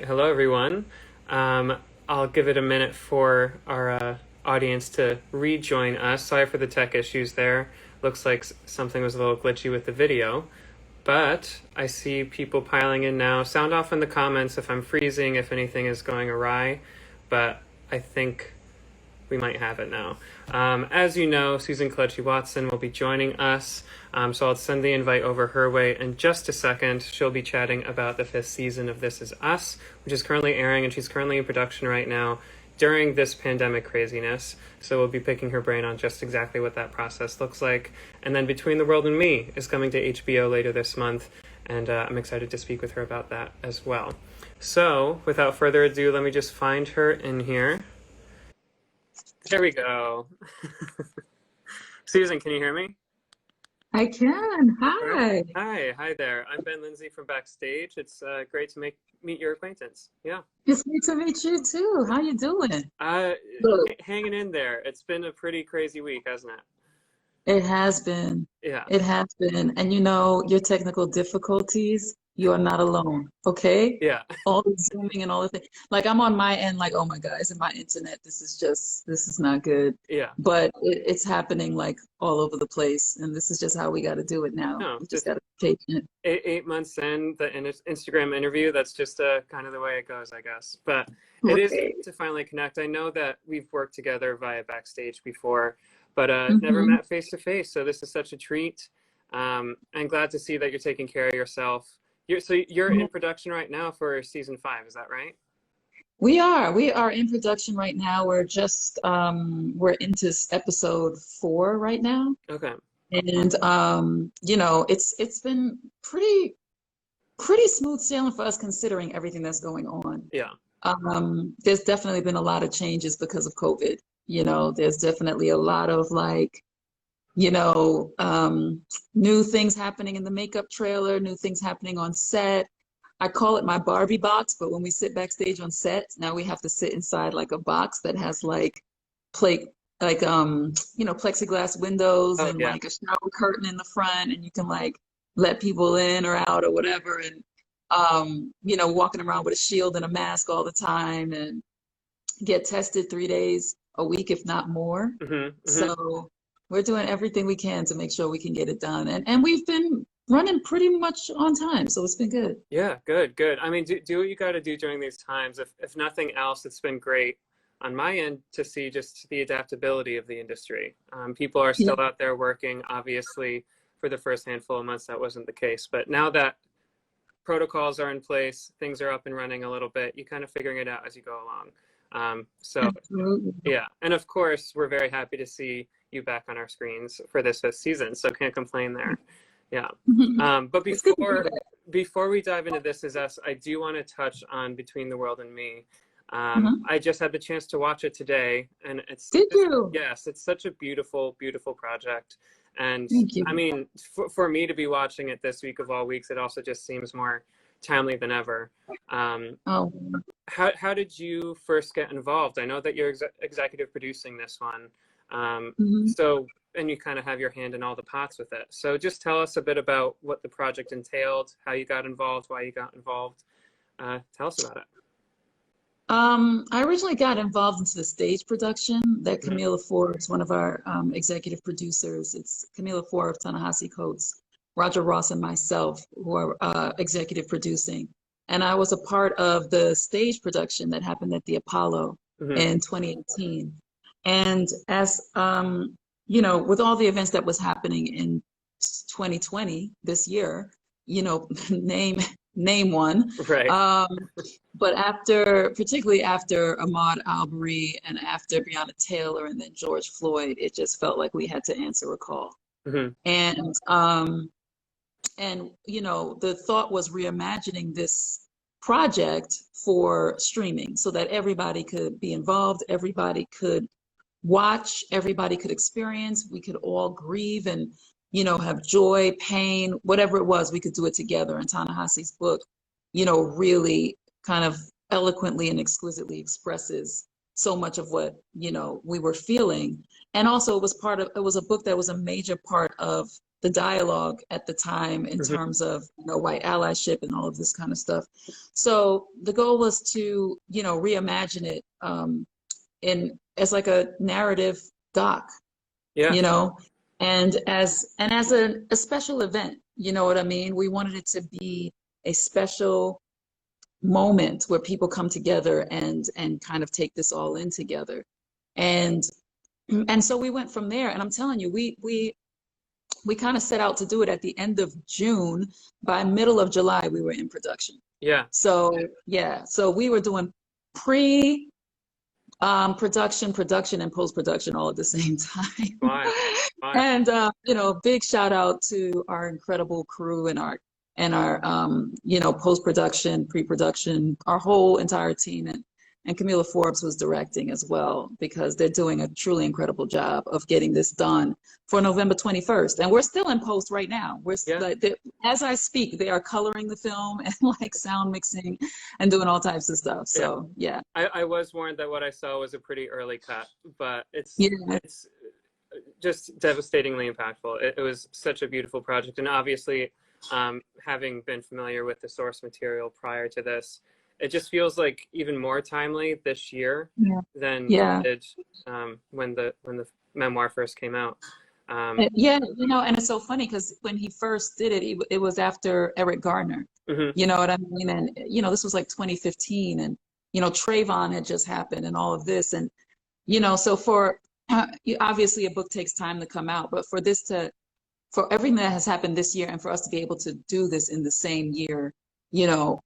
right, hello everyone. Um, I'll give it a minute for our audience to rejoin us. Sorry for the tech issues there. Looks like something was a little glitchy with the video, but I see people piling in now. Sound off in the comments if I'm freezing, if anything is going awry, but I think we might have it now. As you know, Susan Kelechi Watson will be joining us, so I'll send the invite over her way in just a second. She'll be chatting about the fifth season of This Is Us, which is currently airing, and she's currently in production right now during this pandemic craziness. So we'll be picking her brain on just exactly what that process looks like. And then Between the World and Me is coming to HBO later this month, and I'm excited to speak with her about that as well. So without further ado, let me just find her in here. There we go. Susan, can you hear me? I can. Right. Hi. Hi there. I'm Ben Lindsay from Backstage. It's great to meet your acquaintance. Yeah. It's great to meet you too. How you doing? Uh, Look, Hanging in there. It's been a pretty crazy week, hasn't it? it has been. Yeah. It has been. And you know, your technical difficulties, you are not alone. Okay? Yeah. All the zooming and all the things. Like I'm on my end, like, oh my God, is it my internet? This is not good. Yeah. But it's happening like all over the place. And this is just how we got to do it now. No, We just just got to be patient. eight months in the Instagram interview. That's just kind of the way it goes, I guess. But it is Right. great to finally connect. I know that we've worked together via Backstage before, but never Hmm. met face to face. So this is such a treat. I'm glad to see that you're taking care of yourself. You're in production right now for season 5, is that right? We are in production right now. We're into episode 4 right now. Okay. And you know, it's been pretty smooth sailing for us considering everything that's going on. Yeah. There's definitely been a lot of changes because of COVID. You know, there's definitely a lot of like, you know, new things happening in the makeup trailer, new things happening on set. I call it my Barbie box, but when we sit backstage on set, now we have to sit inside like a box that has like plate like you know, plexiglass windows Oh and yeah. like a shower curtain in the front, and you can like let people in or out or whatever, and you know, walking around with a shield and a mask all the time and get tested 3 days a week, if not more. Hmm. Hmm. So we're doing everything we can to make sure we can get it done. And we've been running pretty much on time, so it's been good. Yeah. Good. Good. I mean, do what you got to do during these times. If nothing else, it's been great on my end to see just the adaptability of the industry. People are Yeah. still out there working. Obviously, for the first handful of months, that wasn't the case. But now that protocols are in place, things are up and running a little bit. You kind of figuring it out as you go along. So Absolutely. yeah, and of course, we're very happy to see you back on our screens for this fifth season. So can't complain there. Yeah. But It's good to be back. before we dive into This Is Us, I do want to touch on Between the World and Me. Mhm. I just had the chance to watch it today, and Did you? yes, it's such a beautiful, beautiful project. And Thank you. I mean, for me to be watching it this week of all weeks, it also just seems more timely than ever. Um, Oh, how did you first get involved? I know that you're executive producing this one. mhm. So, and you kind of have your hand in all the pots with it. So just tell us a bit about what the project entailed, how you got involved, why you got involved. Tell us about it. I originally got involved into the stage production that Hmm. Camila Forbes, one of our executive producers, it's Camila Forbes, Ta-Nehisi Coates, Roger Ross, and myself who are executive producing. And I was a part of the stage production that happened at the Apollo Hmm. in 2018. And as you know, with all the events that was happening in 2020, this year, you know, name one. Right. Um, but particularly after Ahmaud Arbery and after Breonna Taylor and then George Floyd, it just felt like we had to answer a call. Hmm. And you know, the thought was reimagining this project for streaming so that everybody could be involved, everybody could watch, everybody could experience, we could all grieve and, you know, have joy, pain, whatever it was, we could do it together. And Ta-Nehisi's book, you know, really kind of eloquently and exquisitely expresses so much of what, you know, we were feeling. And also it was a book that was a major part of the dialogue at the time in Mhm. terms of, white allyship and all of this kind of stuff. So the goal was to, reimagine it in as like a narrative doc, Yeah. you know, and as a special event, you know what I mean? We wanted it to be a special moment where people come together and kind of take this all in together. And and so we went from there. And I'm telling you, we kind of set out to do it at the end of June. By middle of July, we were in production. Yeah. So yeah, so we were doing pre production, and post production all at the same time. Why? Why? And big shout out to our incredible crew and our post production, pre production, our whole entire team, and Camila Forbes was directing as well, because they're doing a truly incredible job of getting this done for November 21st. And we're still in post right now. Yeah. As I speak, they are coloring the film and like sound mixing and doing all types of stuff. So yeah. I was warned that what I saw was a pretty early cut, but it's Yeah. just devastatingly impactful. It was such a beautiful project, and obviously, having been familiar with the source material prior to this, it just feels like even more timely this year than it did when the memoir first came out. Yeah, and it's so funny because when he first did it, it was after Eric Gardner. Mhm. You know what I mean? And this was like 2015, and Trayvon had just happened and all of this, and so for obviously a book takes time to come out, but for everything that has happened this year and for us to be able to do this in the same year,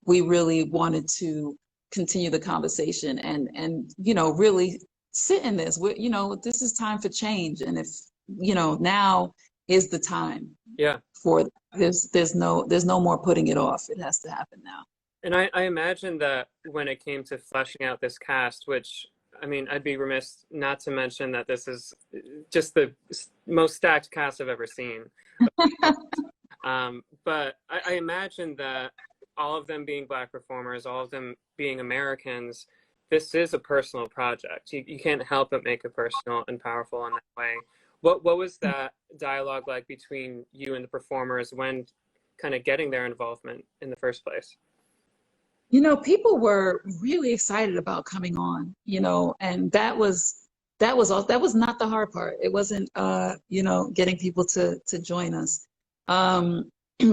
we really wanted to continue the conversation and really sit in this. This is time for change, and if now is the time. Yeah. For there's no more putting it off. It has to happen now. And I imagine that when it came to fleshing out this cast, which, I mean, I'd be remiss not to mention that this is just the most stacked cast I've ever seen. But I imagine that all of them being Black performers, all of them being Americans, this is a personal project. You can't help but make it personal and powerful in that way. What was that dialogue like between you and the performers when kind of getting their involvement in the first place? People were really excited about coming on, and that was not the hard part. It wasn't getting people to join us.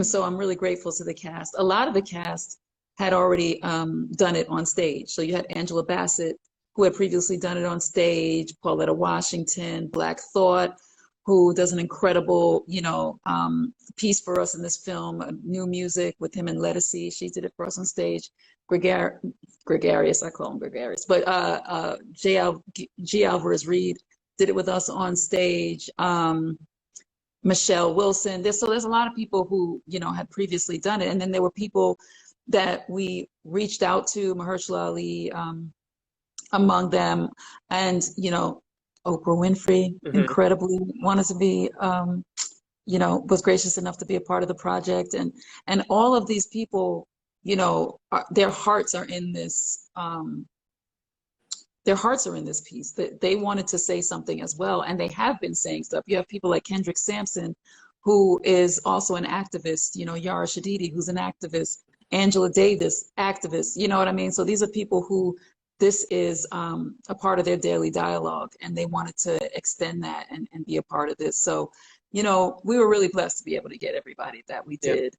So I'm really grateful to the cast. A lot of the cast had already done it on stage. So you had Angela Bassett, who had previously done it on stage, Pauletta Washington, Black Thought, who does an incredible, piece for us in this film, new music with him and Lettucey. She did it for us on stage. Gregarious, I call him Gregarious, but G. Alvarez Reed did it with us on stage. Michelle Wilson. There's a lot of people who, had previously done it. And then there were people that we reached out to, Mahershala Ali, among them, and Oprah Winfrey, incredibly wanted to be, was gracious enough to be a part of the project, and all of these people, their hearts are in this. Their hearts are in this piece. That they wanted to say something as well, and they have been saying stuff. You have people like Kendrick Sampson, who is also an activist. Yara Shadidi, who's an activist. Angela Davis, activist. You know what I mean? So these are people who this is a part of their daily dialogue, and they wanted to extend that and be a part of this. So, we were really blessed to be able to get everybody that we did.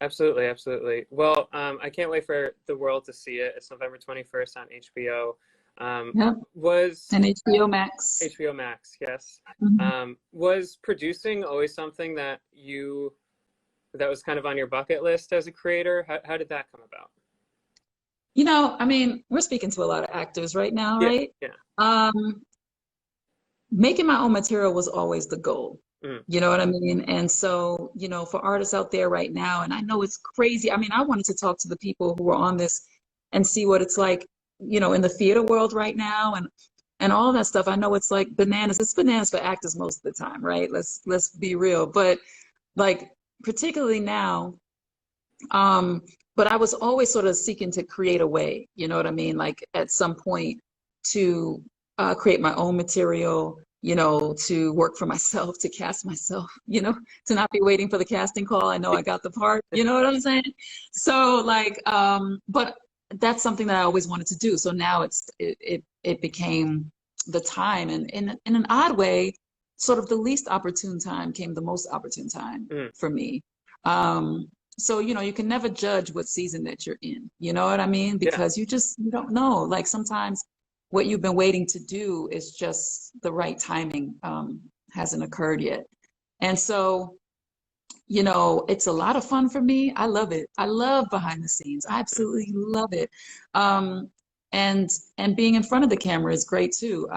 Absolutely, absolutely. Well, I can't wait for the world to see it. It's November 21st on HBO. And HBO Max. HBO Max, yes. Mm-hmm. Was producing always something that was kind of on your bucket list as a creator? How did that come about? I mean, we're speaking to a lot of actors right now, right? Yeah. Making my own material was always the goal. Mm. You know what I mean? And so, for artists out there right now, and I know it's crazy. I mean, I wanted to talk to the people who are on this and see what it's like, in the theater world right now and all that stuff. I know it's like bananas. It's bananas for actors most of the time, right? Let's be real. But like particularly now, but I was always sort of seeking to create a way, you know what I mean? Like at some point to create my own material, to work for myself, to cast myself, to not be waiting for the casting call. I know I got the part, you know what I'm saying? So like, but that's something that I always wanted to do. So now it became the time, and in an odd way, sort of the least opportune time came the most opportune time for me. So, you can never judge what season that you're in, you know what I mean? Because you don't know. Like sometimes what you've been waiting to do is just the right timing, hasn't occurred yet. And so, it's a lot of fun for me. I love it. I love behind the scenes. I absolutely love it. And being in front of the camera is great too.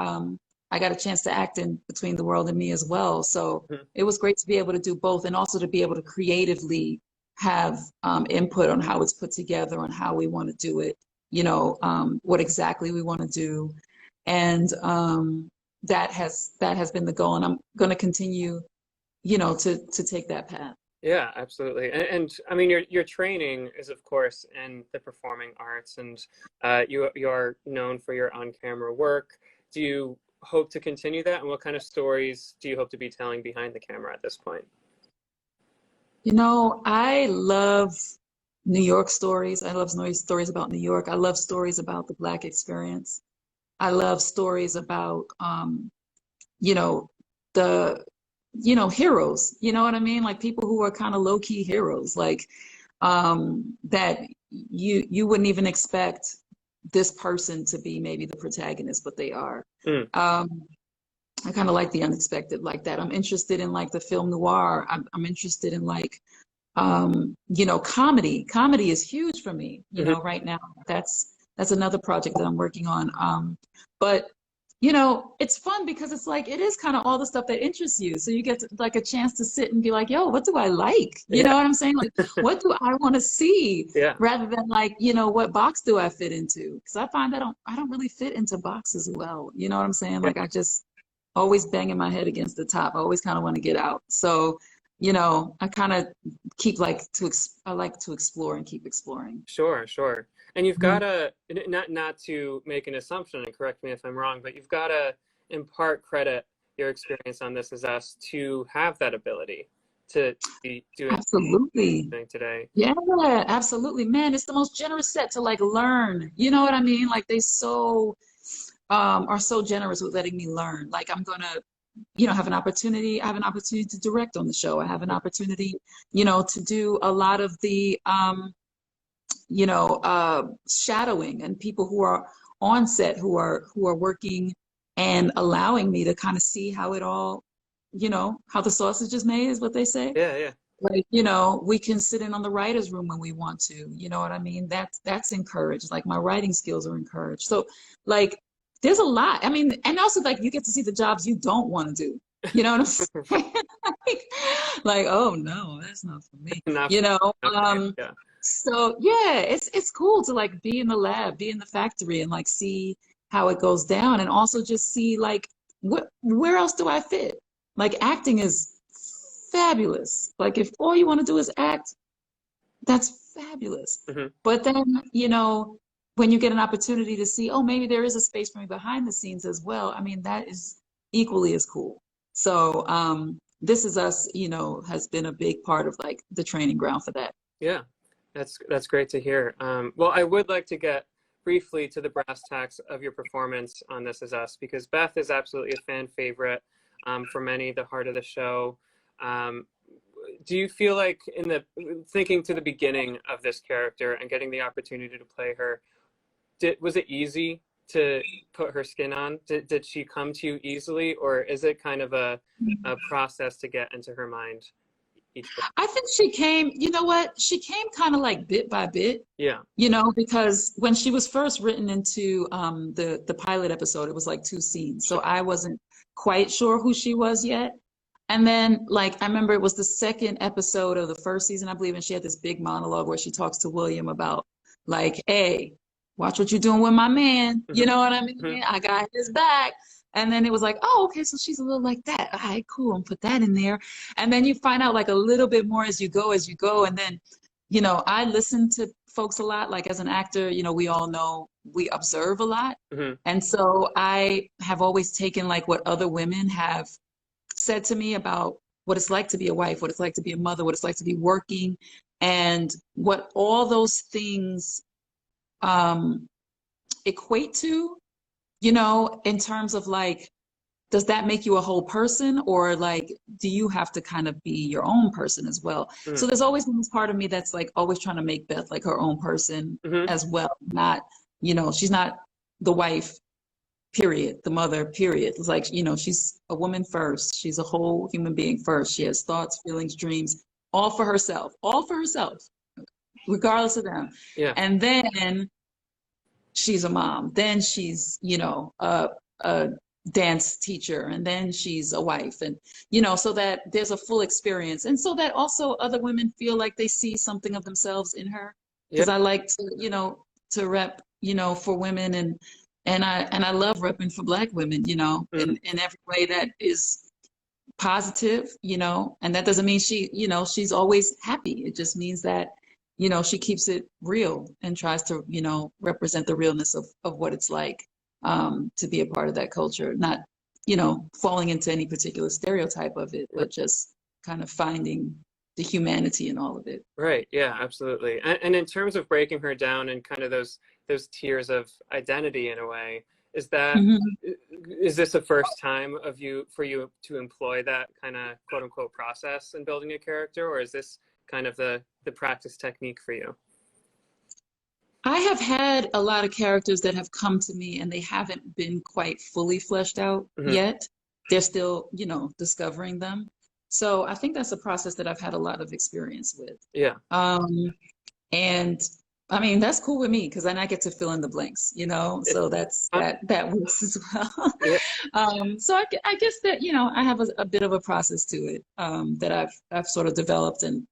I got a chance to act in Between the World and Me as well. So it was great to be able to do both, and also to be able to creatively have input on how it's put together, on how we want to do it, what exactly we want to do. And that has been the goal. And I'm going to continue, to take that path. Yeah, absolutely. And I mean, your training is, of course, in the performing arts, and you are known for your on-camera work. Do you hope to continue that? And what kind of stories do you hope to be telling behind the camera at this point? I love New York stories. I love stories about New York. I love stories about the Black experience. I love stories about, the, heroes, you know what I mean? Like people who are kind of low-key heroes, like that you wouldn't even expect this person to be maybe the protagonist, but they are. I kind of like the unexpected like that. I'm interested in like the film noir. I'm interested in like, comedy. Comedy is huge for me, right now. That's another project that I'm working on. But it's fun because it's like, it is kind of all the stuff that interests you. So you get like a chance to sit and be like, yo, what do I like? You know what I'm saying? Like, what do I want to see? Rather than like, what box do I fit into? Because I find I don't really fit into boxes well. You know what I'm saying? Like I just always banging my head against the top. I always kind of want to get out. So, I kind of I like to explore and keep exploring. Sure. And you've got to, not to make an assumption, and correct me if I'm wrong, but you've got to in part credit your experience on This Is Us to have that ability to be doing today. Yeah, absolutely. Man, it's the most generous set to like learn. You know what I mean? Like they are so generous with letting me learn. Like I'm gonna, have an opportunity. I have an opportunity to direct on the show. I have an opportunity, to do a lot of the shadowing, and people who are on set who are working and allowing me to kind of see how it all, how the sausage is made, is what they say. Yeah. Like, we can sit in on the writer's room when we want to, you know what I mean? That's encouraged. Like my writing skills are encouraged. So like, there's a lot. I mean, and also like you get to see the jobs you don't want to do. You know what I'm saying? like, oh no, that's not for me. So yeah, it's cool to like be in the lab, be in the factory, and like see how it goes down, and also just see like where else do I fit? Like acting is fabulous. Like if all you want to do is act, that's fabulous. But then, when you get an opportunity to see, oh, maybe there is a space for me behind the scenes as well. I mean, that is equally as cool. So This Is Us, has been a big part of like the training ground for that. Yeah, that's great to hear. Well, I would like to get briefly to the brass tacks of your performance on This Is Us, because Beth is absolutely a fan favorite for many, the heart of the show. Do you feel like thinking to the beginning of this character and getting the opportunity to play her, was it easy to put her skin on? Did she come to you easily, or is it kind of a process to get into her mind each day? I think she came, she came kind of like bit by bit. Yeah. Because when she was first written into the pilot episode, it was like 2 scenes. So I wasn't quite sure who she was yet. And then like, I remember it was the 2nd episode of the 1st season, I believe, and she had this big monologue where she talks to William about like, hey, watch what you're doing with my man. You know what I mean? I got his back. And then it was like, oh, okay, so she's a little like that. All right, cool, and put that in there. And then you find out like a little bit more as you go. And then you know, I listen to folks a lot. Like as an actor, you know, we all know we observe a lot. Hmm. And so I have always taken like what other women have said to me about what it's like to be a wife, what it's like to be a mother, what it's like to be working, and what all those things um, equate to, you know, in terms of like, does that make you a whole person, or like do you have to kind of be your own person as well? So there's always been this part of me that's like always trying to make Beth like her own person Hmm. as well. Not, you know, she's not the wife, period, the mother, period. It's like, you know, she's a woman first. She's a whole human being first. She has thoughts, feelings, dreams, all for herself, regardless of them. Yeah. And then she's a mom. Then she's, you know, a dance teacher, and then she's a wife, and you know, so that there's a full experience, and so that also other women feel like they see something of themselves in her. Yeah. Because I like to, you know, to rep, you know, for women, and I love repping for Black women, you know, Mm. in every way that is positive, you know, and that doesn't mean she, you know, she's always happy. It just means that, you know, she keeps it real and tries to, you know, represent the realness of what it's like to be a part of that culture, not, you know, falling into any particular stereotype of it, but just kind of finding the humanity in all of it. Right. Yeah, absolutely. And in terms of breaking her down and kind of those tiers of identity in a way, is that Mhm. is this the first time of you for you to employ that kind of quote unquote process in building a character, or is this kind of the practice technique for you? I have had a lot of characters that have come to me and they haven't been quite fully fleshed out Hmm. yet. They're still, you know, discovering them. So I think that's a process that I've had a lot of experience with. Yeah. Um, and I mean, that's cool with me because then I get to fill in the blanks, you know, It's so that's fun. that works as well. Yeah. So I guess that, you know, I have a bit of a process to it that I've sort of developed, and,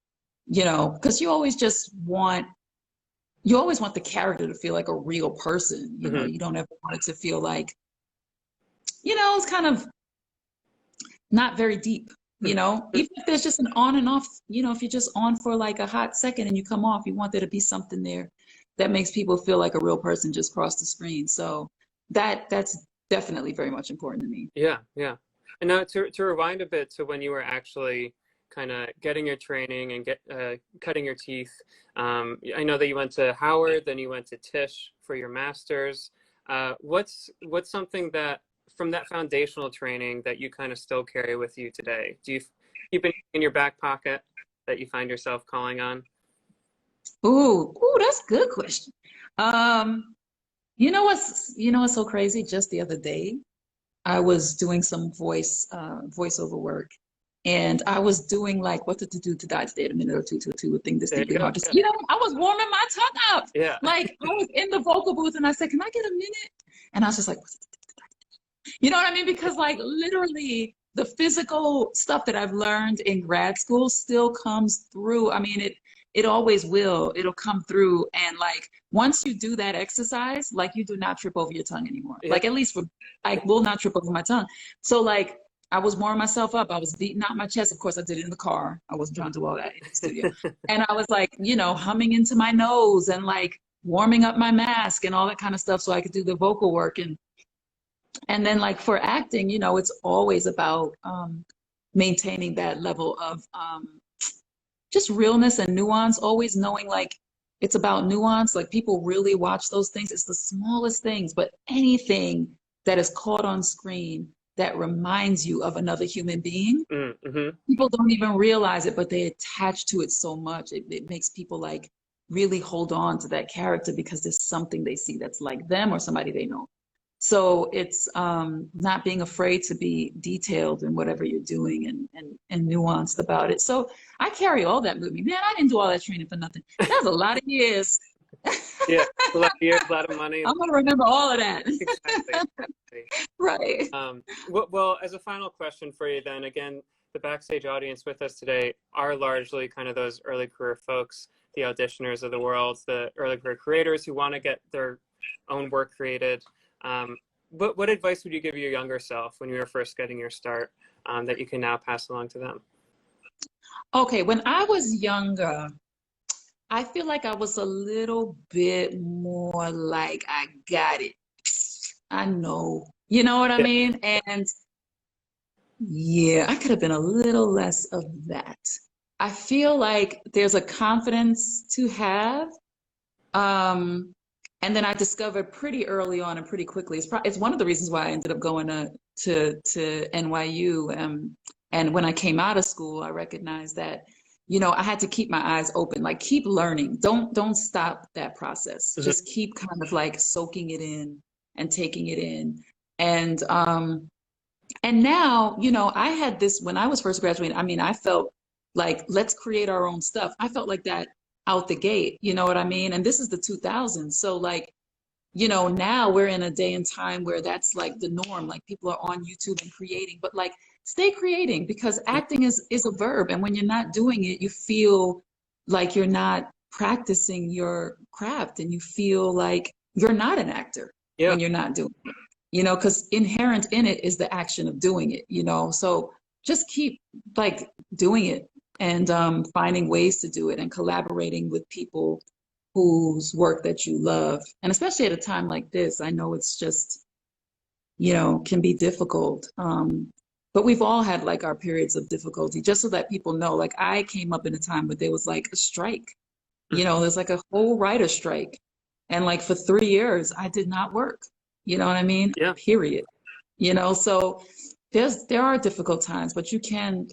you know, because you always want the character to feel like a real person. You know, Hmm. you don't ever want it to feel like, you know, it's kind of not very deep, you know, even if there's just an on and off, you know, if you're just on for like a hot second and you come off, you want there to be something there that makes people feel like a real person just crossed the screen. So that's definitely very much important to me. Yeah, yeah. And now to rewind a bit to when you were actually kind of getting your training and get cutting your teeth. I know that you went to Howard, then you went to Tisch for your master's. What's something that from that foundational training that you kind of still carry with you today? Do you keep it in your back pocket that you find yourself calling on? Ooh, that's a good question. Um, you know what's so crazy? Just the other day, I was doing some voiceover work, and I was doing like what to do to die today in a minute or two to a thing There distinctly you go. hard to say. Yeah. You know, I was warming my tongue up. Yeah. Like I was in the vocal booth and I said, "Can I get a minute?" And I was just like, you know what I mean? Because like literally the physical stuff that I've learned in grad school still comes through. I mean, it always will. It'll come through. And like once you do that exercise, like you do not trip over your tongue anymore. Yeah. Like at least for I will not trip over my tongue. So like I was warming myself up. I was beating out my chest. Of course, I did it in the car. I wasn't trying to do all that in the studio. And I was like, you know, humming into my nose and like warming up my mask and all that kind of stuff so I could do the vocal work. And then like for acting, you know, it's always about maintaining that level of just realness and nuance, always knowing like it's about nuance. Like people really watch those things. It's the smallest things, but anything that is caught on screen that reminds you of another human being, Mm-hmm. people don't even realize it, but they attach to it so much. It makes people like really hold on to that character because there's something they see that's like them or somebody they know. So it's not being afraid to be detailed in whatever you're doing and nuanced about it. So I carry all that with me. Man, I didn't do all that training for nothing. That was a lot of years. Yeah. A lot of years, a lot of money. I'm gonna remember all of that. Exactly. Exactly. Right. Well, as a final question for you, then again, the Backstage audience with us today are largely kind of those early career folks, the auditioners of the world, the early career creators who want to get their own work created. What advice would you give your younger self when you were first getting your start that you can now pass along to them? Okay, when I was younger, I feel like I was a little bit more like, I got it. I know. You know what I Yeah. mean? And yeah, I could have been a little less of that. I feel like there's a confidence to have. Um, and then I discovered pretty early on and pretty quickly. It's one of the reasons why I ended up going to NYU. And when I came out of school, I recognized that, I had to keep my eyes open, like keep learning. Don't stop that process. Mhm. Just keep kind of like soaking it in and taking it in. And now, I had this when I was first graduating. I mean, I felt like, let's create our own stuff. I felt like that out the gate, you know what I mean? And this is the 2000s. So, like, now we're in a day and time where that's like the norm. Like, people are on YouTube and creating, but like, stay creating, because acting is a verb. And when you're not doing it, you feel like you're not practicing your craft, and you feel like you're not an actor Yeah. when you're not doing it, because inherent in it is the action of doing it, so just keep like doing it, and finding ways to do it, and collaborating with people whose work that you love. And especially at a time like this, I know it's just, can be difficult. But we've all had like our periods of difficulty, just so that people know. Like, I came up in a time where there was like a strike, there's like a whole writer strike. And like for 3 years, I did not work. You know what I mean? Yeah. Period. So there are difficult times, but you can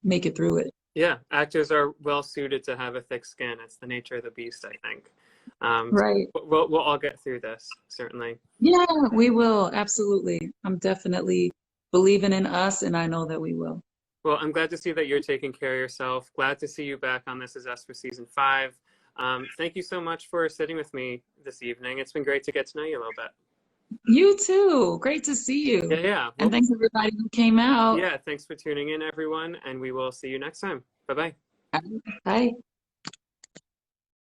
make it through it. Yeah, actors are well suited to have a thick skin. It's the nature of the beast, I think. Right. We'll all get through this, certainly. Yeah, we will. Absolutely. I'm definitely believing in us, and I know that we will. Well, I'm glad to see that you're taking care of yourself. Glad to see you back on This Is Us for season 5. Thank you so much for sitting with me this evening. It's been great to get to know you a little bit. You too. Great to see Yeah, you. yeah. And Well, thanks everybody who came out. yeah, thanks for tuning in, everyone, and we will see you next time. Bye bye. Bye.